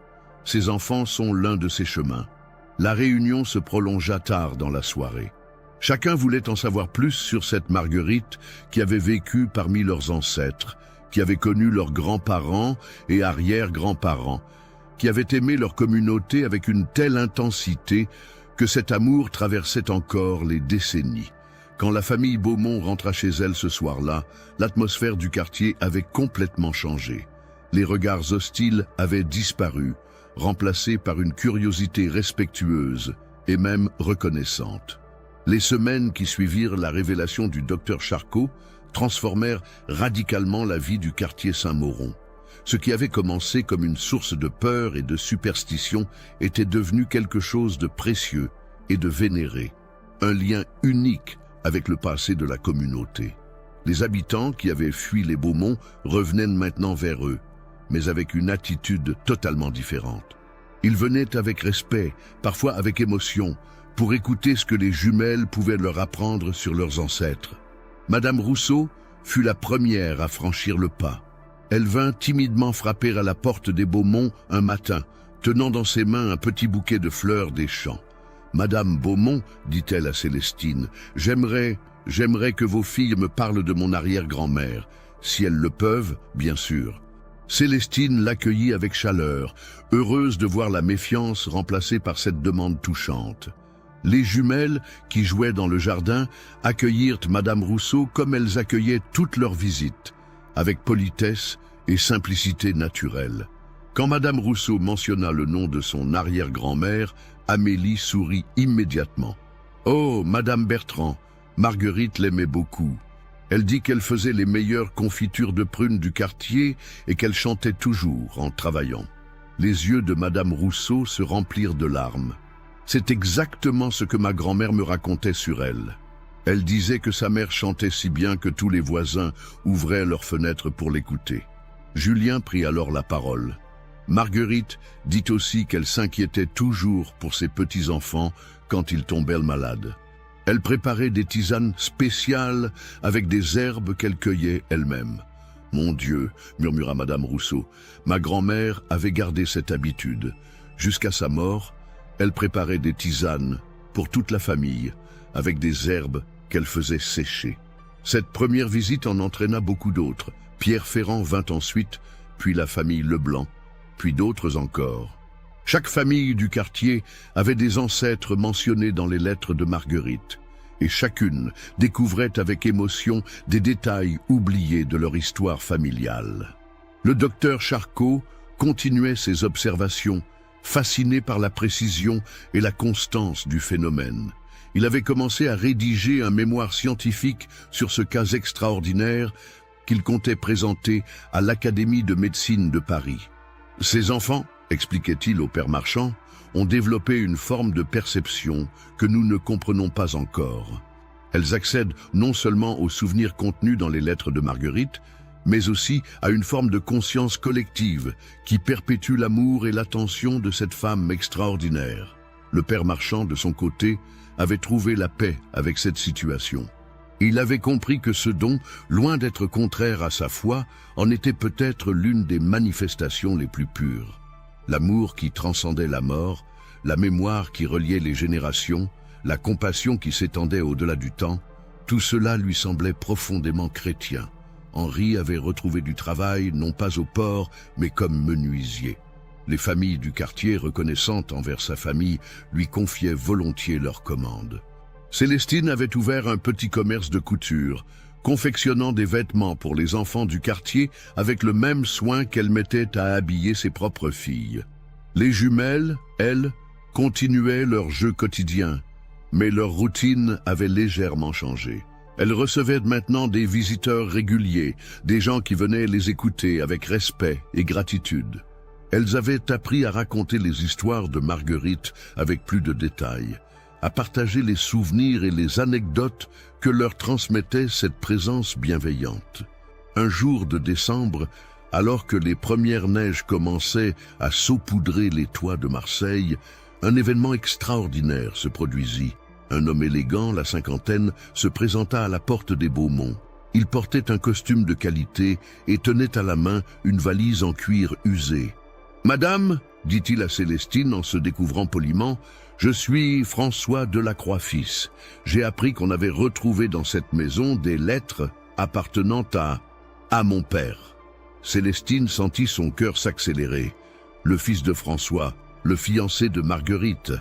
Ses enfants sont l'un de ces chemins. » La réunion se prolongea tard dans la soirée. Chacun voulait en savoir plus sur cette Marguerite qui avait vécu parmi leurs ancêtres, qui avait connu leurs grands-parents et arrière-grands-parents, qui avait aimé leur communauté avec une telle intensité que cet amour traversait encore les décennies. Quand la famille Beaumont rentra chez elle ce soir-là, l'atmosphère du quartier avait complètement changé. Les regards hostiles avaient disparu, remplacés par une curiosité respectueuse et même reconnaissante. Les semaines qui suivirent la révélation du docteur Charcot transformèrent radicalement la vie du quartier Saint-Mauron. Ce qui avait commencé comme une source de peur et de superstition était devenu quelque chose de précieux et de vénéré, un lien unique avec le passé de la communauté. Les habitants qui avaient fui les Beaumont revenaient maintenant vers eux, mais avec une attitude totalement différente. Ils venaient avec respect, parfois avec émotion, pour écouter ce que les jumelles pouvaient leur apprendre sur leurs ancêtres. Madame Rousseau fut la première à franchir le pas. Elle vint timidement frapper à la porte des Beaumont un matin, tenant dans ses mains un petit bouquet de fleurs des champs. « Madame Beaumont, dit-elle à Célestine, j'aimerais que vos filles me parlent de mon arrière-grand-mère, si elles le peuvent, bien sûr. » Célestine l'accueillit avec chaleur, heureuse de voir la méfiance remplacée par cette demande touchante. Les jumelles, qui jouaient dans le jardin, accueillirent Madame Rousseau comme elles accueillaient toutes leurs visites, avec politesse et simplicité naturelle. Quand Madame Rousseau mentionna le nom de son arrière-grand-mère, Amélie sourit immédiatement. « Oh, Madame Bertrand, Marguerite l'aimait beaucoup. Elle dit qu'elle faisait les meilleures confitures de prunes du quartier et qu'elle chantait toujours en travaillant. » Les yeux de Madame Rousseau se remplirent de larmes. « C'est exactement ce que ma grand-mère me racontait sur elle. Elle disait que sa mère chantait si bien que tous les voisins ouvraient leurs fenêtres pour l'écouter. » Julien prit alors la parole. Marguerite dit aussi qu'elle s'inquiétait toujours pour ses petits-enfants quand ils tombaient malades. Elle préparait des tisanes spéciales avec des herbes qu'elle cueillait elle-même. « Mon Dieu, murmura Madame Rousseau, ma grand-mère avait gardé cette habitude. Jusqu'à sa mort, elle préparait des tisanes pour toute la famille, avec des herbes qu'elle faisait sécher. » Cette première visite en entraîna beaucoup d'autres. Pierre Ferrand vint ensuite, puis la famille Leblanc, puis d'autres encore. Chaque famille du quartier avait des ancêtres mentionnés dans les lettres de Marguerite, et chacune découvrait avec émotion des détails oubliés de leur histoire familiale. Le docteur Charcot continuait ses observations, fasciné par la précision et la constance du phénomène. Il avait commencé à rédiger un mémoire scientifique sur ce cas extraordinaire qu'il comptait présenter à l'Académie de médecine de Paris. Ces enfants, expliquait-il au père Marchand, ont développé une forme de perception que nous ne comprenons pas encore. Elles accèdent non seulement aux souvenirs contenus dans les lettres de Marguerite, mais aussi à une forme de conscience collective qui perpétue l'amour et l'attention de cette femme extraordinaire. Le père Marchand, de son côté, avait trouvé la paix avec cette situation. Il avait compris que ce don, loin d'être contraire à sa foi, en était peut-être l'une des manifestations les plus pures. L'amour qui transcendait la mort, la mémoire qui reliait les générations, la compassion qui s'étendait au-delà du temps, tout cela lui semblait profondément chrétien. Henri avait retrouvé du travail, non pas au port, mais comme menuisier. Les familles du quartier, reconnaissantes envers sa famille, lui confiaient volontiers leurs commandes. Célestine avait ouvert un petit commerce de couture, confectionnant des vêtements pour les enfants du quartier avec le même soin qu'elle mettait à habiller ses propres filles. Les jumelles, elles, continuaient leur jeu quotidien, mais leur routine avait légèrement changé. Elles recevaient maintenant des visiteurs réguliers, des gens qui venaient les écouter avec respect et gratitude. Elles avaient appris à raconter les histoires de Marguerite avec plus de détails, à partager les souvenirs et les anecdotes que leur transmettait cette présence bienveillante. Un jour de décembre, alors que les premières neiges commençaient à saupoudrer les toits de Marseille, un événement extraordinaire se produisit. Un homme élégant, la cinquantaine, se présenta à la porte des Beaumont. Il portait un costume de qualité et tenait à la main une valise en cuir usé. « Madame, dit-il à Célestine en se découvrant poliment, je suis François Delacroix fils. J'ai appris qu'on avait retrouvé dans cette maison des lettres appartenant à mon père. » Célestine sentit son cœur s'accélérer. Le fils de François, le fiancé de Marguerite.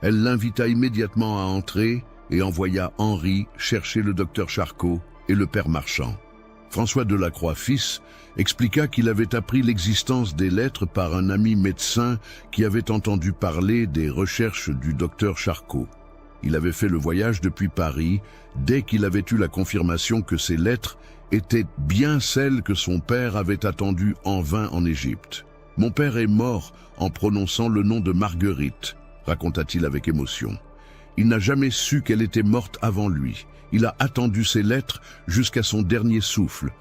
Elle l'invita immédiatement à entrer et envoya Henri chercher le docteur Charcot et le père Marchand. François Delacroix fils expliqua qu'il avait appris l'existence des lettres par un ami médecin qui avait entendu parler des recherches du docteur Charcot. Il avait fait le voyage depuis Paris dès qu'il avait eu la confirmation que ces lettres étaient bien celles que son père avait attendues en vain en Égypte. « Mon père est mort en prononçant le nom de Marguerite », raconta-t-il avec émotion. Il n'a jamais su qu'elle était morte avant lui. Il a attendu ses lettres jusqu'à son dernier souffle.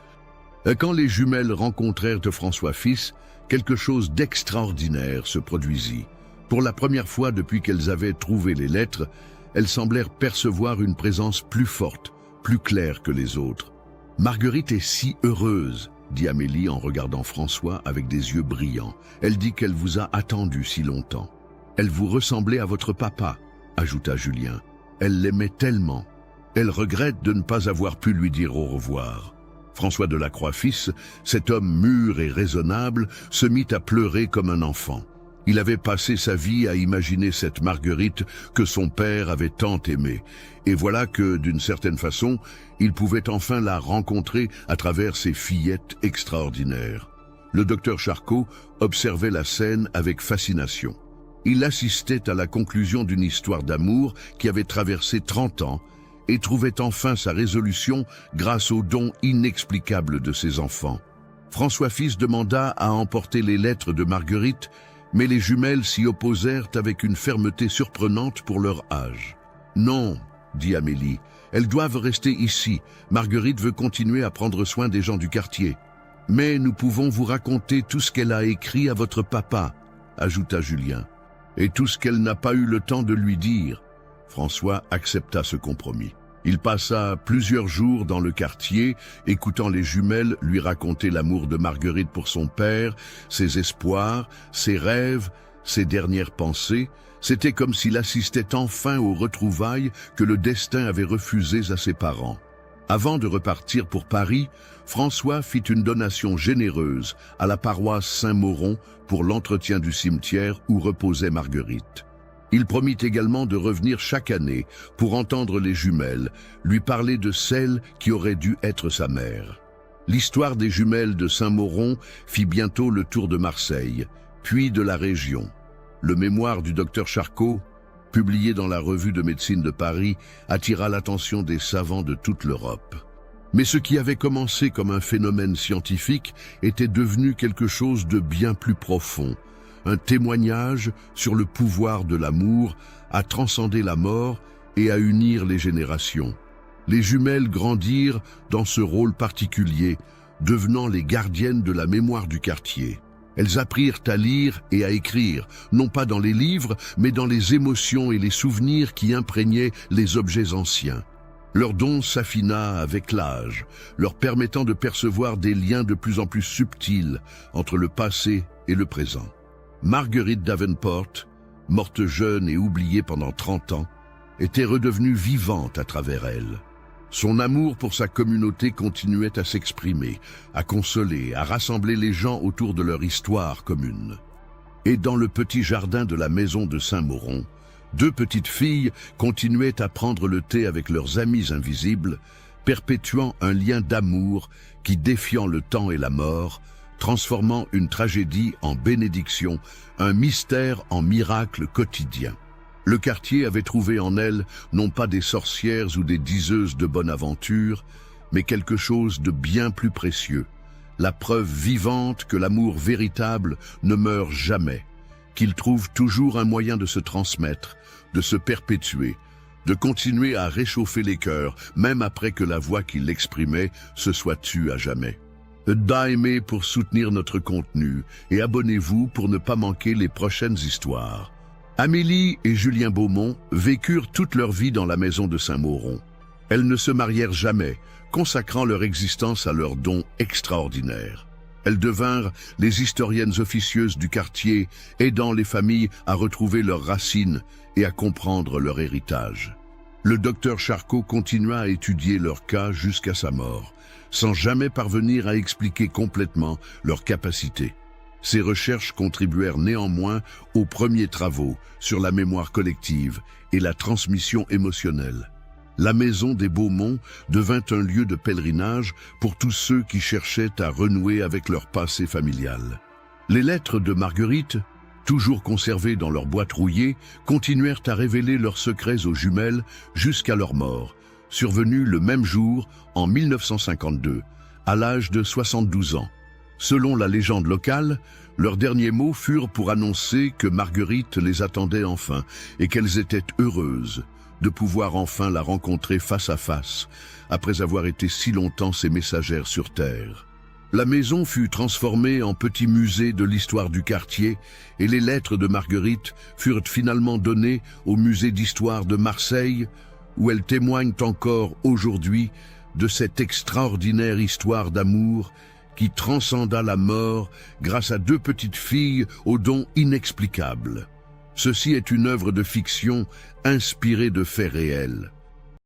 Quand les jumelles rencontrèrent François fils, quelque chose d'extraordinaire se produisit. Pour la première fois depuis qu'elles avaient trouvé les lettres, elles semblèrent percevoir une présence plus forte, plus claire que les autres. « Marguerite est si heureuse », dit Amélie en regardant François avec des yeux brillants. « Elle dit qu'elle vous a attendu si longtemps. »« Elle vous ressemblait à votre papa », ajouta Julien. « Elle l'aimait tellement. Elle regrette de ne pas avoir pu lui dire au revoir. » François Delacroix fils, cet homme mûr et raisonnable, se mit à pleurer comme un enfant. Il avait passé sa vie à imaginer cette Marguerite que son père avait tant aimée. Et voilà que, d'une certaine façon, il pouvait enfin la rencontrer à travers ces fillettes extraordinaires. Le docteur Charcot observait la scène avec fascination. Il assistait à la conclusion d'une histoire d'amour qui avait traversé 30 ans et trouvait enfin sa résolution grâce au don inexplicable de ses enfants. François fils demanda à emporter les lettres de Marguerite, mais les jumelles s'y opposèrent avec une fermeté surprenante pour leur âge. « Non, » dit Amélie, « elles doivent rester ici. Marguerite veut continuer à prendre soin des gens du quartier. Mais nous pouvons vous raconter tout ce qu'elle a écrit à votre papa, » ajouta Julien. « Et tout ce qu'elle n'a pas eu le temps de lui dire. » François accepta ce compromis. Il passa plusieurs jours dans le quartier, écoutant les jumelles lui raconter l'amour de Marguerite pour son père, ses espoirs, ses rêves, ses dernières pensées. C'était comme s'il assistait enfin aux retrouvailles que le destin avait refusées à ses parents. Avant de repartir pour Paris, François fit une donation généreuse à la paroisse Saint-Mauron pour l'entretien du cimetière où reposait Marguerite. Il promit également de revenir chaque année pour entendre les jumelles, lui parler de celle qui aurait dû être sa mère. L'histoire des jumelles de Saint-Mauron fit bientôt le tour de Marseille, puis de la région. Le mémoire du docteur Charcot, publié dans la Revue de médecine de Paris, attira l'attention des savants de toute l'Europe. Mais ce qui avait commencé comme un phénomène scientifique était devenu quelque chose de bien plus profond, un témoignage sur le pouvoir de l'amour à transcender la mort et à unir les générations. Les jumelles grandirent dans ce rôle particulier, devenant les gardiennes de la mémoire du quartier. Elles apprirent à lire et à écrire, non pas dans les livres, mais dans les émotions et les souvenirs qui imprégnaient les objets anciens. Leur don s'affina avec l'âge, leur permettant de percevoir des liens de plus en plus subtils entre le passé et le présent. Marguerite Davenport, morte jeune et oubliée pendant 30 ans, était redevenue vivante à travers elle. Son amour pour sa communauté continuait à s'exprimer, à consoler, à rassembler les gens autour de leur histoire commune. Et dans le petit jardin de la maison de Saint-Mauron, 2 petites filles continuaient à prendre le thé avec leurs amis invisibles, perpétuant un lien d'amour qui, défiant le temps et la mort, transformant une tragédie en bénédiction, un mystère en miracle quotidien. Le quartier avait trouvé en elles non pas des sorcières ou des diseuses de bonne aventure, mais quelque chose de bien plus précieux, la preuve vivante que l'amour véritable ne meurt jamais, qu'il trouve toujours un moyen de se transmettre, de se perpétuer, de continuer à réchauffer les cœurs, même après que la voix qui l'exprimait se soit tue à jamais. Aimez pour soutenir notre contenu et abonnez-vous pour ne pas manquer les prochaines histoires. Amélie et Julien Beaumont vécurent toute leur vie dans la maison de Saint-Mauron. Elles ne se marièrent jamais, consacrant leur existence à leurs dons extraordinaires. Elles devinrent les historiennes officieuses du quartier, aidant les familles à retrouver leurs racines et à comprendre leur héritage. Le docteur Charcot continua à étudier leur cas jusqu'à sa mort, sans jamais parvenir à expliquer complètement leurs capacités. Ces recherches contribuèrent néanmoins aux premiers travaux sur la mémoire collective et la transmission émotionnelle. La maison des Beaumont devint un lieu de pèlerinage pour tous ceux qui cherchaient à renouer avec leur passé familial. Les lettres de Marguerite, toujours conservées dans leur boîte rouillée, continuèrent à révéler leurs secrets aux jumelles jusqu'à leur mort, survenue le même jour en 1952, à l'âge de 72 ans. Selon la légende locale, leurs derniers mots furent pour annoncer que Marguerite les attendait enfin et qu'elles étaient heureuses de pouvoir enfin la rencontrer face à face, après avoir été si longtemps ses messagères sur terre. La maison fut transformée en petit musée de l'histoire du quartier et les lettres de Marguerite furent finalement données au musée d'histoire de Marseille, où elles témoignent encore aujourd'hui de cette extraordinaire histoire d'amour qui transcenda la mort grâce à 2 petites filles aux dons inexplicables. Ceci est une œuvre de fiction inspirée de faits réels.